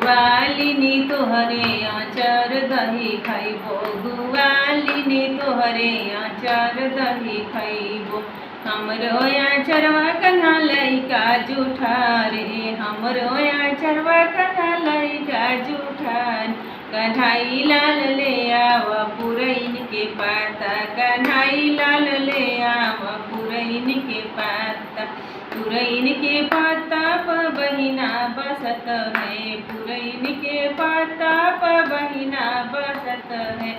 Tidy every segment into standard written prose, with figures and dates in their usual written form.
गुवालिनी तोहरे आचार दही खाइबो, गुवालिनी तोहरे आचार दही खाइबो। हमरो आचरवा कन्हा लइका जूठा रे, हमरो आचरवा कन्हा लइका जूठा। कन्हाई लाल ले आव पुरैन के पाता, कन्हाई लाल ले आव पुरैन के पाता। पुरैन के पाता प बहिना बसत है, पुरैन के पाता प बहिना बसत है।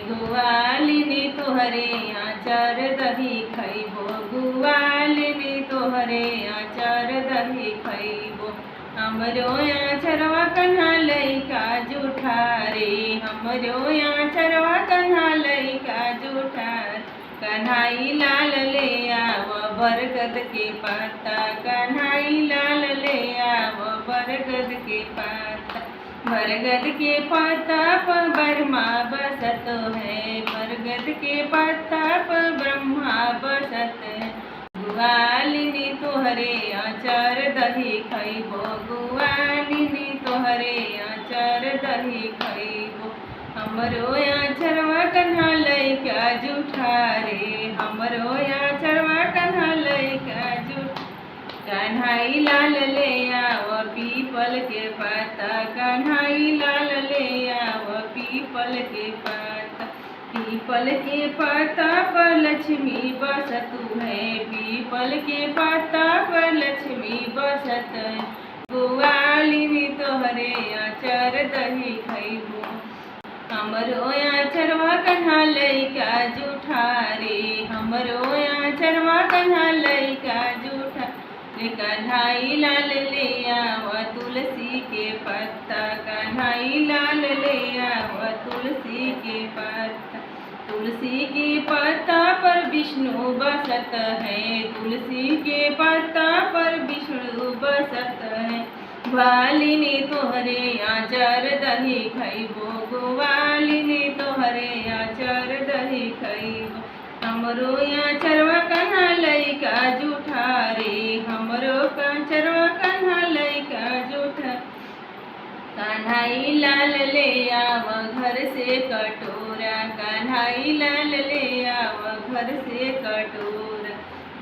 गुवालिनी तोहरे आचार दही खइबो, गुवालिनी तोहरे आचार दही खइबो। हमरो आचरवा कन्हा लइका जूठा रे, हमरो आचरवा कन्हा लइका जूठा। कन्हाई लाल ले आव बरगद के पाता, कन्हाई लाल ले आव बरगद के पाता। बरगद के पाता पर ब्रह्मा बसत है, बरगद के पाता पर ब्रह्मा बसत है। गुवालिनी तोहरे आचार दही खइबो, गुवालिनी तोहरे आचार दही खइबो। हमरो आचरवा कन्हा लइका जूठा रे, हमरो आचरवा कन्हा लइका जूठा। कन्हाई लाल ले आव पीपल के पाता, कन्हाई लाल ले आव पीपल के पाता। पीपल के पाता पर लक्ष्मी बसत है, पीपल के पाता पर लक्ष्मी बसत है। गुवालिनी तोहरे आचार दही खइबो, हमरो आचरवा कन्हा लइका जूठा रे, हमरो आचरवा कन्हा लइका जूठा। कन्हाई लाल ले आव तुलसी के पत्ता, कन्हाई लाल ले आव तुलसी के पत्ता। तुलसी के पत्ता पर विष्णु बसत है, तुलसी के पत्ता पर विष्णु बसत है। गुवालिनी तोहरे आचार दही खइबो, गुवालिनी तोहरे आचार दही खइबो। हमरो आचरवा कन्हा लइका जूठा रे, हमरो आचरवा कन्हा लइका जूठा। कन्हाई लाल ले आव घर से कटोरा, कन्हाई लाल ले आव घर से कटोरा।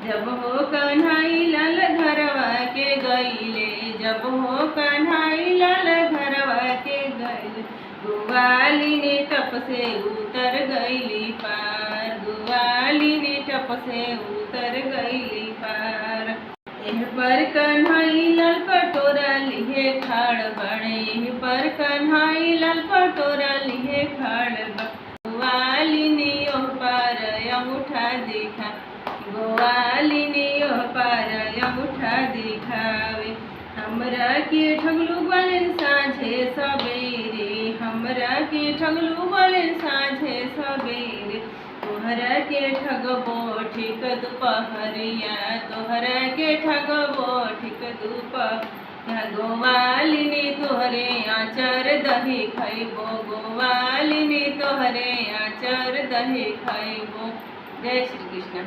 जब हो कन्हाई लाल घरवा के गईले, जब हो कन्हाई लाल घरवा के गईले। गुवालिनी टप से उतर गईली पार, गुवालिनी टप से उतर गईली पार। एह पर कन्हाई लाल कटोरा लिए खाड़ बने, एह पर कन्हाई लाल कटोरा लिए खाड़ बने। गुवालिनी ओह पार अंगूठा दिखा, गुवालिनी ओह पार अंगूठा दिखावे। हमरा के ठगलू बोलेन साँझे सबेरे, हमरा के ठगलू बोलेन साँझे सबेरे। तोहरा के ठगबो ठीक दुपहरिया, तोहरा के ठगबो ठीक दुपहरिया। गुवालिनी तोहरे आचार दही खइबो, गुवालिनी तोहरे आचार दही खइबो। जय श्री कृष्ण।